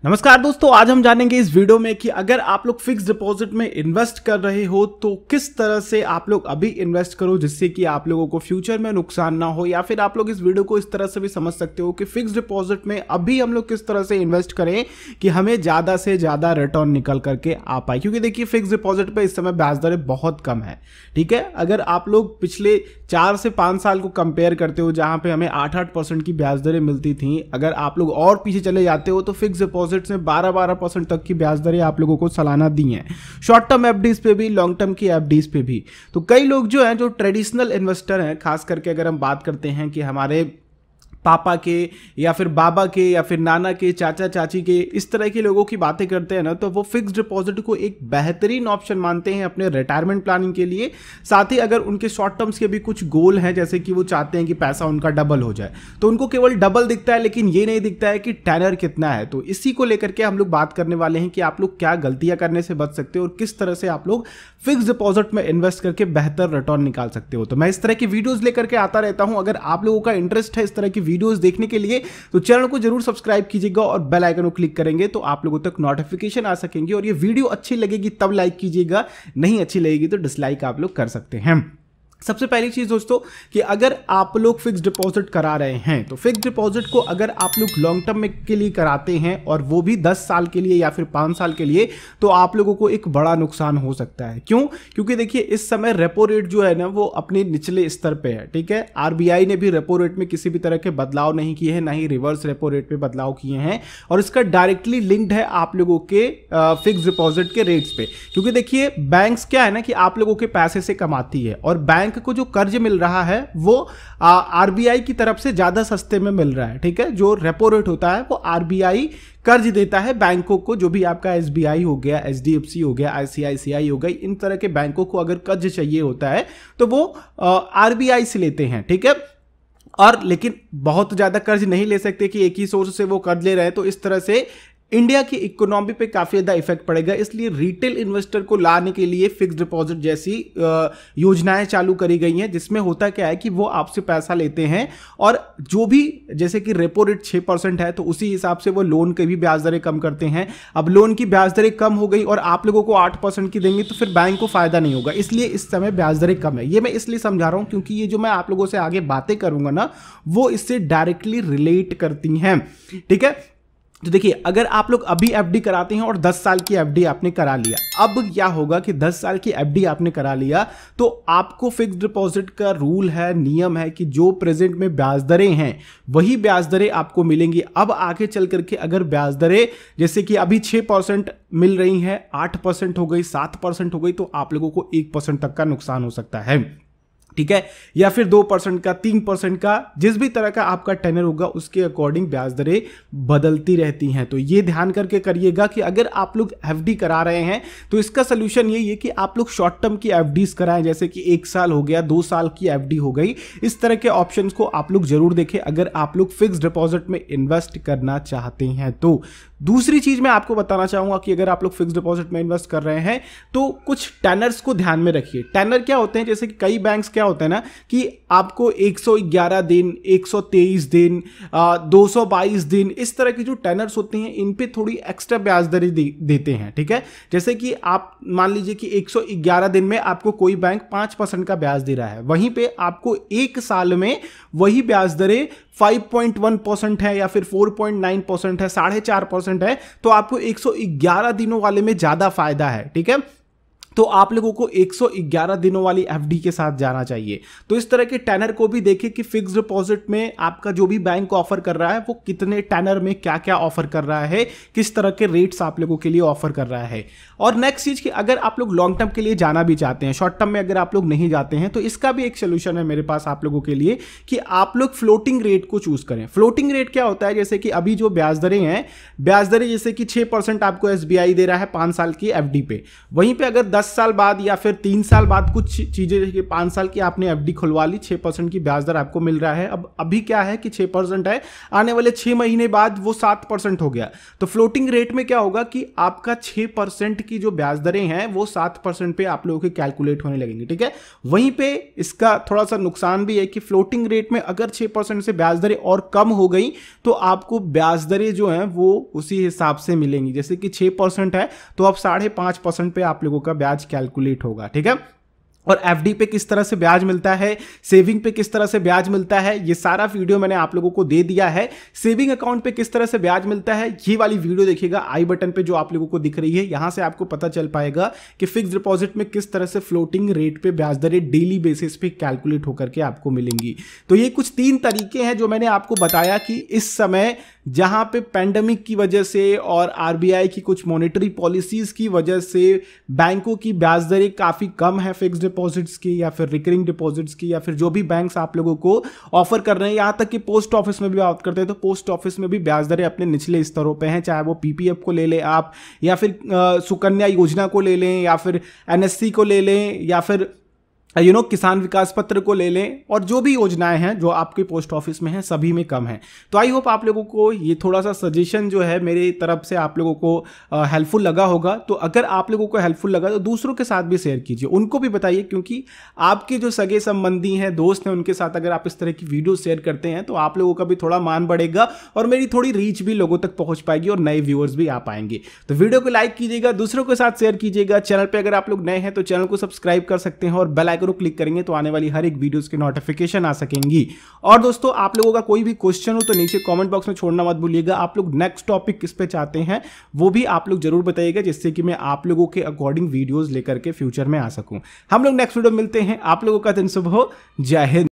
नमस्कार दोस्तों, आज हम जानेंगे इस वीडियो में कि अगर आप लोग फिक्स डिपॉजिट में इन्वेस्ट कर रहे हो तो किस तरह से आप लोग अभी इन्वेस्ट करो जिससे कि आप लोगों को फ्यूचर में नुकसान ना हो। या फिर आप लोग इस वीडियो को इस तरह से भी समझ सकते हो कि फिक्स डिपॉजिट में अभी हम लोग किस तरह से इन्वेस्ट करें कि हमें ज़्यादा से ज़्यादा रिटर्न निकल करके आ पाए। क्योंकि देखिए फिक्स डिपॉजिट पर इस समय ब्याज दरें बहुत कम है। ठीक है, अगर आप लोग पिछले 4 से 5 साल को कंपेयर करते हो जहाँ पे हमें 8-8% की ब्याज दरें मिलती थी, अगर आप लोग और पीछे चले जाते हो तो फिक्स डिपॉजिट से 12% तक की ब्याज दरें आप लोगों को सालाना दी हैं, शॉर्ट टर्म एफडीज पे भी, लॉन्ग टर्म की एफडीज पे भी। तो कई लोग जो हैं, जो ट्रेडिशनल इन्वेस्टर हैं, खास करके अगर हम बात करते हैं कि हमारे पापा के या फिर बाबा के या फिर नाना के, चाचा चाची के, इस तरह के लोगों की बातें करते हैं ना, तो वो फिक्स डिपॉजिट को एक बेहतरीन ऑप्शन मानते हैं अपने रिटायरमेंट प्लानिंग के लिए। साथ ही अगर उनके शॉर्ट टर्म्स के भी कुछ गोल हैं, जैसे कि वो चाहते हैं कि पैसा उनका डबल हो जाए, तो उनको केवल डबल दिखता है लेकिन ये नहीं दिखता है कि टेनर कितना है। तो इसी को लेकर के हम लोग बात करने वाले हैं कि आप लोग क्या गलतियां करने से बच सकते हो और किस तरह से आप लोग फिक्स डिपॉजिट में इन्वेस्ट करके बेहतर रिटर्न निकाल सकते हो। तो मैं इस तरह की वीडियोस लेकर के आता रहता हूं। अगर आप लोगों का इंटरेस्ट है इस तरह की वीडियोस देखने के लिए तो चैनल को जरूर सब्सक्राइब कीजिएगा और बेल आइकन को क्लिक करेंगे तो आप लोगों तक नोटिफिकेशन आ सकेंगे। और ये वीडियो अच्छी लगेगी तब लाइक कीजिएगा, नहीं अच्छी लगेगी तो डिसलाइक आप लोग कर सकते हैं। सबसे पहली चीज दोस्तों कि अगर आप लोग फिक्स डिपॉजिट करा रहे हैं तो फिक्स डिपॉजिट को अगर आप लोग लॉन्ग टर्म के लिए कराते हैं और वो भी 10 साल के लिए या फिर 5 साल के लिए, तो आप लोगों को एक बड़ा नुकसान हो सकता है। क्यों? क्योंकि देखिए इस समय रेपो रेट जो है ना वो अपने निचले स्तर पे है। ठीक है, आरबीआई ने भी रेपो रेट में किसी भी तरह के बदलाव नहीं किए हैं, ना ही रिवर्स रेपो रेट पे बदलाव किए हैं, और इसका डायरेक्टली लिंक्ड है आप लोगों के फिक्स डिपॉजिट के रेट्स पे। क्योंकि देखिए बैंक्स क्या है ना कि आप लोगों के पैसे से कमाती है और बैंक को जो कर्ज मिल रहा है वो आरबीआई की तरफ से ज्यादा सस्ते में मिल रहा है। ठीक है, जो रेपो रेट होता है वो आरबीआई कर्ज देता है बैंकों को, जो भी आपका एसबीआई हो गया, एचडीएफसी हो गया, आईसीआईसीआई हो गई, इन तरह के बैंकों को अगर कर्ज चाहिए होता है तो वो आरबीआई से लेते हैं। ठीक है, और लेकिन बहुत ज्यादा कर्ज नहीं ले सकते कि एक ही सोर्स से वो कर्ज ले रहे हैं, तो इस तरह से इंडिया की इकोनॉमी पे काफी ज्यादा इफेक्ट पड़ेगा। इसलिए रिटेल इन्वेस्टर को लाने के लिए फिक्स डिपॉजिट जैसी योजनाएं चालू करी गई हैं, जिसमें होता क्या है कि वो आपसे पैसा लेते हैं और जो भी, जैसे कि रेपो रेट 6% है तो उसी हिसाब से वो लोन के भी ब्याज दरें कम करते हैं। अब लोन की ब्याज दरें कम हो गई और आप लोगों को 8% की देंगे तो फिर बैंक को फायदा नहीं होगा, इसलिए इस समय ब्याज दरें कम है। ये मैं इसलिए समझा रहा हूं क्योंकि ये जो मैं आप लोगों से आगे बातें करूंगा ना वो इससे डायरेक्टली रिलेट करती हैं। ठीक है, तो देखिए अगर आप लोग अभी एफडी कराते हैं और 10 साल की एफडी आपने करा लिया, अब क्या होगा कि 10 साल की एफडी आपने करा लिया तो आपको फिक्स डिपॉजिट का रूल है, नियम है कि जो प्रेजेंट में ब्याज दरें हैं वही ब्याज दरें आपको मिलेंगी। अब आगे चल करके अगर ब्याज दरें जैसे कि अभी 6% मिल रही हैं, 8% हो गई, 7% हो गई, तो आप लोगों को 1% तक का नुकसान हो सकता है। ठीक है, या फिर 2% का, 3% का, जिस भी तरह का आपका टेनर होगा उसके अकॉर्डिंग ब्याज दरें बदलती रहती हैं। तो ये ध्यान करके करिएगा कि अगर आप लोग एफडी करा रहे हैं तो इसका सोल्यूशन यही है कि आप लोग शॉर्ट टर्म की एफडीज कराएं, जैसे कि 1 साल हो गया, 2 साल की एफडी हो गई। इस तरह के ऑप्शंस को आप लोग जरूर देखें अगर आप लोग फिक्स डिपॉजिट में इन्वेस्ट करना चाहते हैं। तो दूसरी चीज मैं आपको बताना चाहूंगा कि अगर आप लोग फिक्स डिपॉजिट में इन्वेस्ट कर रहे हैं तो कुछ टेनर्स को ध्यान में रखिए। टेनर क्या होते हैं, जैसे कि कई बैंक्स क्या होता है ना कि आपको 111 दिन, 123 दिन, 222 दिन, इस तरह की जो टेनर्स होते हैं इन पे थोड़ी एक्स्ट्रा ब्याज दरें देते हैं। ठीक है, जैसे कि आप मान लीजिए कि 111 दिन में आपको कोई बैंक 5% का ब्याज दे रहा है, वहीं पे आपको 1 साल में वही ब्याज दरें 5.1% है या फिर 4.9% है, 4.5% है, तो आपको 111 दिनों वाले में ज्यादा फायदा है। ठीक है, तो आप लोगों को 111 दिनों वाली एफडी के साथ जाना चाहिए। तो इस तरह के टेनर को भी देखें कि फिक्स डिपॉजिट में आपका जो भी बैंक ऑफर कर रहा है वो कितने टेनर में क्या क्या ऑफर कर रहा है, किस तरह के रेट्स आप लोगों के लिए ऑफर कर रहा है। और नेक्स्ट चीज कि अगर आप लोग लॉन्ग टर्म के लिए जाना भी चाहते हैं, शॉर्ट टर्म में अगर आप लोग नहीं जाते हैं, तो इसका भी एक सोल्यूशन है मेरे पास आप लोगों के लिए कि आप लोग फ्लोटिंग रेट को चूज करें। फ्लोटिंग रेट क्या होता है, जैसे कि अभी जो ब्याज दरें हैं, ब्याज दरें जैसे कि 6% आपको एसबीआई दे रहा है 5 साल की एफडी पे, वहीं पे अगर 10 10 साल बाद या फिर 3 साल बाद कुछ चीजें, 5 साल की आपने एफडी खुलवा ली, 6% की ब्याज दर आपको मिल रहा है। अब अभी क्या है कि 6% है, आने वाले 6 महीने बाद वो 7% हो गया। तो फ्लोटिंग रेट में क्या होगा कि आपका 6% की जो ब्याज दरें हैं वो 7% पे आप लोगों के कैलकुलेट होने लगेंगे, ठीक है। वहीं पे इसका थोड़ा सा नुकसान भी है कि फ्लोटिंग रेट में अगर 6% से ब्याज दरें और कम हो गई तो आपको ब्याज दरें जो हैं वो उसी हिसाब से मिलेंगी। जैसे कि 6% है तो अब 5.5% पे आप लोगों का ब्याज कैलकुलेट होगा, ठीक है। और एफडी पे किस तरह से ब्याज मिलता है, सेविंग पे किस तरह से ब्याज मिलता है, ये सारा वीडियो मैंने आप लोगों को दे दिया है। सेविंग अकाउंट पे किस तरह से ब्याज मिलता है, ये वाली वीडियो देखिएगा आई बटन पे जो आप लोगों को दिख रही है, यहां से आपको पता चल पाएगा कि फिक्स डिपॉजिट में किस तरह से फ्लोटिंग रेट पे ब्याज दरें डेली बेसिस पे कैलकुलेट होकर के आपको मिलेंगी। तो ये कुछ 3 तरीके हैं जो मैंने आपको बताया कि इस समय जहां पे पैंडेमिक की वजह से और आरबीआई की कुछ मॉनेटरी पॉलिसीज की वजह से बैंकों की ब्याज दरें काफी कम है फिक्स डिपॉजिट्स की या फिर रिकरिंग डिपॉजिट्स की, या फिर जो भी बैंक्स आप लोगों को ऑफर कर रहे हैं, यहां तक कि पोस्ट ऑफिस में भी बात करते हैं तो पोस्ट ऑफिस में भी ब्याज दरें अपने निचले स्तरों पे हैं, चाहे वो पीपीएफ को ले लें आप, या फिर सुकन्या योजना को ले लें, या फिर एनएससी को ले लें, या फिर किसान विकास पत्र को ले लें, और जो भी योजनाएं हैं जो आपके पोस्ट ऑफिस में हैं सभी में कम है। तो आई होप आप लोगों को ये थोड़ा सा सजेशन जो है मेरी तरफ से आप लोगों को हेल्पफुल लगा होगा। तो अगर आप लोगों को हेल्पफुल लगा तो दूसरों के साथ भी शेयर कीजिए, उनको भी बताइए, क्योंकि आपके जो सगे संबंधी हैं, दोस्त हैं, उनके साथ अगर आप इस तरह की वीडियो शेयर करते हैं तो आप लोगों का भी थोड़ा मान बढ़ेगा और मेरी थोड़ी रीच भी लोगों तक पहुंच पाएगी और नए व्यूअर्स भी आ पाएंगे। तो वीडियो को लाइक कीजिएगा, दूसरों के साथ शेयर कीजिएगा। चैनल पर अगर आप लोग नए हैं तो चैनल को सब्सक्राइब कर सकते हैं और बेल आइकन को क्लिक करेंगे तो आने वाली हर एक वीडियोस की नोटिफिकेशन आ सकेंगी। और दोस्तों आप लोगों का कोई भी क्वेश्चन हो तो नीचे कमेंट बॉक्स में छोड़ना मत भूलिएगा। आप लोग नेक्स्ट टॉपिक किस पे चाहते हैं वो भी आप लोग जरूर बताइएगा, जिससे कि मैं आप लोगों के अकॉर्डिंग वीडियोस लेकर के फ्यूचर में आ सकूं। हम लोग नेक्स्ट वीडियो मिलते हैं। आप लोगों का दिन शुभ हो। जय हिंद।